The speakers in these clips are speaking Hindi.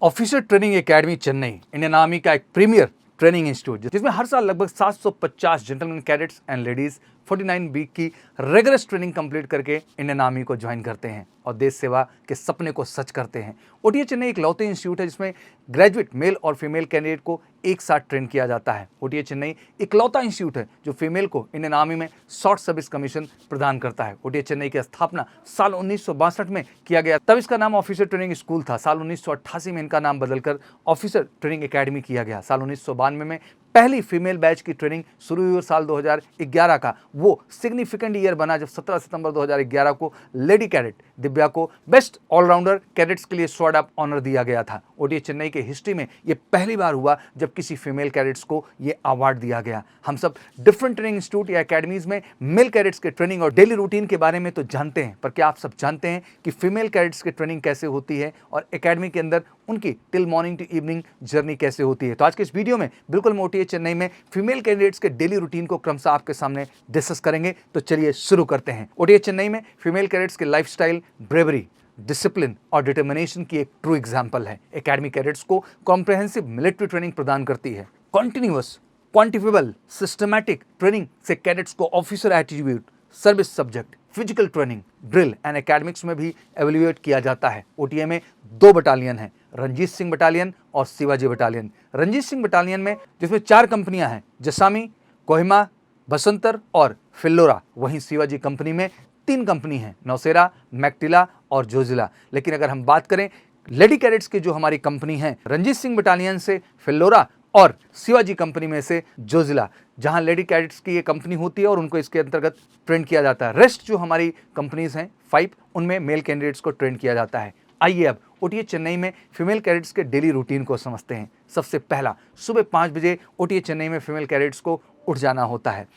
Officer training academy Chennai Indian army का एक प्रीमियर ट्रेनिंग इंस्टीट्यूट जिसमें हर साल लगभग 750 gentleman cadets and ladies 49 week की रेगुलर ट्रेनिंग कंप्लीट करके इंडियन आर्मी को ज्वाइन करते हैं और देश सेवा के सपने को सच करते हैं। ओटीए चेन्नई एक लौते इंस्टीट्यूट है जिसमें ग्रेजुएट मेल और फीमेल कैंडिडेट को एक साथ ट्रेन किया जाता है। ओटीए चेन्नई इकलौता इंस्टीट्यूट है जो फीमेल को इंडियन आर्मी में शॉर्ट सर्विस कमीशन प्रदान करता है। ओटीए चेन्नई की स्थापना साल 1962 में किया गया, तब इसका नाम ऑफिसर ट्रेनिंग स्कूल था। साल 1988 में इनका नाम बदलकर ऑफिसर ट्रेनिंग एकेडमी किया गया। साल 1992 में पहली फीमेल बैच की ट्रेनिंग शुरू हुई और साल 2011 का वो सिग्निफिकेंट ईयर बना जब 17 सितंबर 2011 को लेडी कैडेट दिव्या को बेस्ट ऑलराउंडर कैडेट्स के लिए स्वॉर्ड ऑफ ऑनर दिया गया था। ओटीए चेन्नई के हिस्ट्री में ये पहली बार हुआ जब किसी फीमेल कैडेट्स को ये अवार्ड दिया गया। हम सब डिफरेंट ट्रेनिंग इंस्टीट्यूट या अकेडमीज में मेल कैडेट्स के ट्रेनिंग और डेली रूटीन के बारे में तो जानते हैं, पर क्या आप सब जानते हैं कि फीमेल कैडेट्स की ट्रेनिंग कैसे होती है और एकेडमी के अंदर उनकी till morning to evening journey कैसे होती है। तो आज के इस वीडियो में बिल्कुल ओटीए चेन्नई में फीमेल कैंडिडेट्स के डेली रूटीन को क्रमशः आपके सामने डिस्कस करेंगे। तो चलिए शुरू करते हैं। ओटीए चेन्नई में फीमेल कैडेट्स के लाइफस्टाइल, ब्रेवरी, डिसिप्लिन और डिटर्मिनेशन की एक ट्रू एग्जांपल है। एकेडमी कैडेट्स को कॉम्प्रिहेंसिव मिलिट्री ट्रेनिंग प्रदान करती है। कॉन्टिन्यूअस, क्वांटिफिएबल, सिस्टमैटिक ट्रेनिंग से कैडेट्स को officer attitude, service subject, physical training, drill and academics में भी एवेल्युएट किया जाता है। ओटीए में 2 बटालियन हैं, रंजीत सिंह बटालियन और शिवाजी बटालियन। रंजीत सिंह बटालियन में जिसमें 4 कंपनियां हैं, जसामी, कोहिमा, बसंतर और फिल्लोरा। वहीं शिवाजी कंपनी में 3 कंपनी हैं, नौसेरा, मैक्टिला और जोजिला। लेकिन अगर हम बात करें लेडी कैडेट्स की जो हमारी कंपनी है, रंजीत सिंह बटालियन से फिल्लोरा और शिवाजी कंपनी में से जोजिला, जहां लेडी कैडेट्स की ये कंपनी होती है और उनको इसके अंतर्गत ट्रेन किया जाता है। रेस्ट जो हमारी कंपनीज हैं 5, उनमें मेल कैंडिडेट्स को ट्रेन किया जाता है। आइए अब ओटीए चेन्नई में फीमेल कैडेट्स के डेली रूटीन को समझते हैं। सबसे पहला, सुबह 5 बजे ओटीए चेन्नई में फीमेल कैडेट्स को उठ जाना होता है।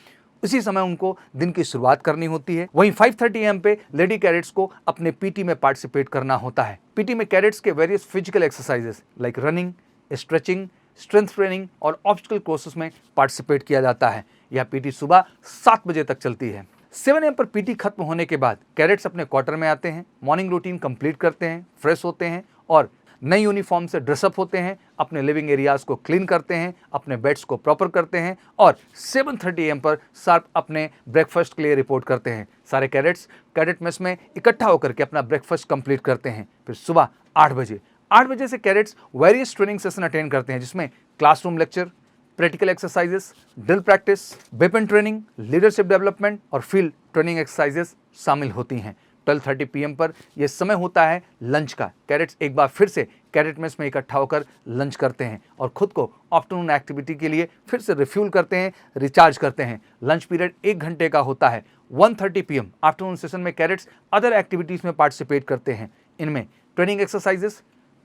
उसी समय उनको दिन की शुरुआत करनी होती है। वहीं 5:30 AM पे लेडी कैडेट्स को अपने पीटी में पार्टिसिपेट करना होता है। पीटी में कैडेट्स के various physical exercises like running, stretching, strength training और ऑब्स्टिकल कोर्सेस में पार्टिसिपेट किया जाता है। यह पीटी सुबह 7 बजे तक चलती है। 7 AM पर पीटी खत्म होने के बाद कैडेट्स अपने क्वार्टर में आते हैं, मॉर्निंग रूटीन कंप्लीट करते हैं, फ्रेश होते हैं और नई यूनिफॉर्म से ड्रेसअप होते हैं, अपने लिविंग एरियाज को क्लीन करते हैं, अपने बेड्स को प्रॉपर करते हैं और 7:30 AM पर शार्प अपने ब्रेकफास्ट के लिए रिपोर्ट करते हैं। सारे कैडेट्स कैडेट मेस में इकट्ठा होकर के अपना ब्रेकफास्ट कंप्लीट करते हैं। फिर सुबह 8 बजे से cadets various training session attend करते हैं, जिसमें classroom lecture, practical exercises, drill practice, weapon training, leadership development और फील्ड ट्रेनिंग एक्सरसाइजेस शामिल होती हैं। 12:30 PM पर यह समय होता है लंच का। कैडेट्स एक बार फिर से कैडेट मेस में इकट्ठा होकर लंच करते हैं और खुद को आफ्टरनून एक्टिविटी के लिए फिर से रिफ्यूल करते हैं, रिचार्ज करते हैं। लंच पीरियड 1 घंटे का होता है। 1:30 PM आफ्टरनून सेशन में कैडेट्स अदर एक्टिविटीज़ में पार्टिसिपेट करते हैं। इनमें training exercises,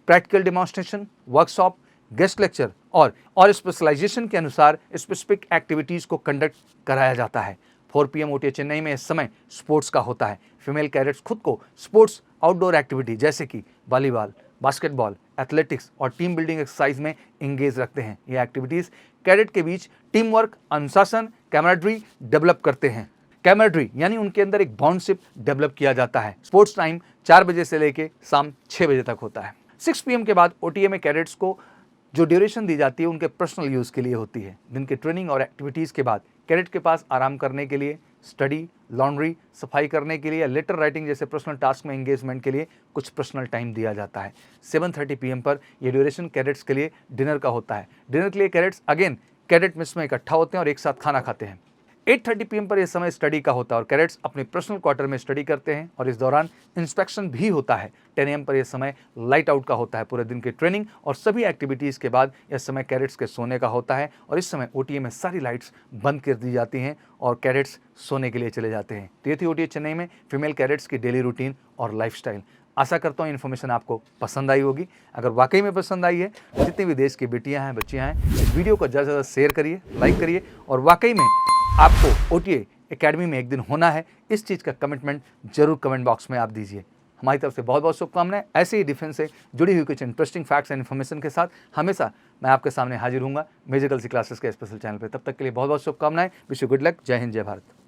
practical demonstration, workshop, guest lecture और स्पेशलाइजेशन के अनुसार स्पेसिफिक एक्टिविटीज़ को कंडक्ट कराया जाता है। 4 PM ओटीए चेन्नई में इस समय स्पोर्ट्स का होता है। फीमेल कैडेट्स खुद को स्पोर्ट्स आउटडोर एक्टिविटी जैसे कि वॉलीबॉल, बास्केटबॉल, एथलेटिक्स और टीम बिल्डिंग एक्सरसाइज में इंगेज रखते हैं। ये एक्टिविटीज़ कैडेट के बीच टीम वर्क, अनुशासन, कैमराडरी डेवलप करते हैं। कैमराडरी यानी उनके अंदर एक बॉन्डशिप डेवलप किया जाता है। स्पोर्ट्स टाइम 4 बजे से लेकर शाम 6 बजे तक होता है। 6 PM के बाद ओटीए में कैडेट्स को जो ड्यूरेशन दी जाती है उनके पर्सनल यूज़ के लिए होती है। दिन के ट्रेनिंग और एक्टिविटीज़ के बाद कैडेट के पास आराम करने के लिए, स्टडी, लॉन्ड्री, सफाई करने के लिए या लेटर राइटिंग जैसे पर्सनल टास्क में एंगेजमेंट के लिए कुछ पर्सनल टाइम दिया जाता है। 7:30 PM पर यह ड्यूरेशन कैडेट्स के लिए डिनर का होता है। डिनर के लिए कैडेट्स अगेन कैडेट मेस में इकट्ठा होते हैं और एक साथ खाना खाते हैं। 8:30 PM पर यह समय स्टडी का होता है और कैडेट्स अपने पर्सनल क्वार्टर में स्टडी करते हैं और इस दौरान इंस्पेक्शन भी होता है। 10 AM पर यह समय लाइट आउट का होता है। पूरे दिन की ट्रेनिंग और सभी एक्टिविटीज़ के बाद यह समय कैडेट्स के सोने का होता है और इस समय ओटीए में सारी लाइट्स बंद कर दी जाती हैं और कैडेट्स सोने के लिए चले जाते हैं। तो ये थी ओटीए चेन्नई में फीमेल कैडेट्स की डेली रूटीन और लाइफस्टाइल। आशा करता हूँ इन्फॉर्मेशन आपको पसंद आई होगी। अगर वाकई में पसंद आई है, जितनी भी देश की बेटियाँ हैं, बच्चियाँ हैं, इस वीडियो को ज़्यादा से ज़्यादा शेयर करिए, लाइक करिए और वाकई में आपको ओटीए एकेडमी में एक दिन होना है, इस चीज़ का कमिटमेंट जरूर कमेंट बॉक्स में आप दीजिए। हमारी तरफ से बहुत बहुत शुभकामनाएं। ऐसे ही डिफेंस से जुड़ी हुई कुछ इंटरेस्टिंग फैक्ट्स एंड इन्फॉर्मेशन के साथ हमेशा मैं आपके सामने हाजिर हूँगा मेजिकल सी क्लासेस के स्पेशल चैनल पे। तब तक के लिए बहुत बहुत शुभकामनाएं। Wish you good luck. जय हिंद, जय भारत।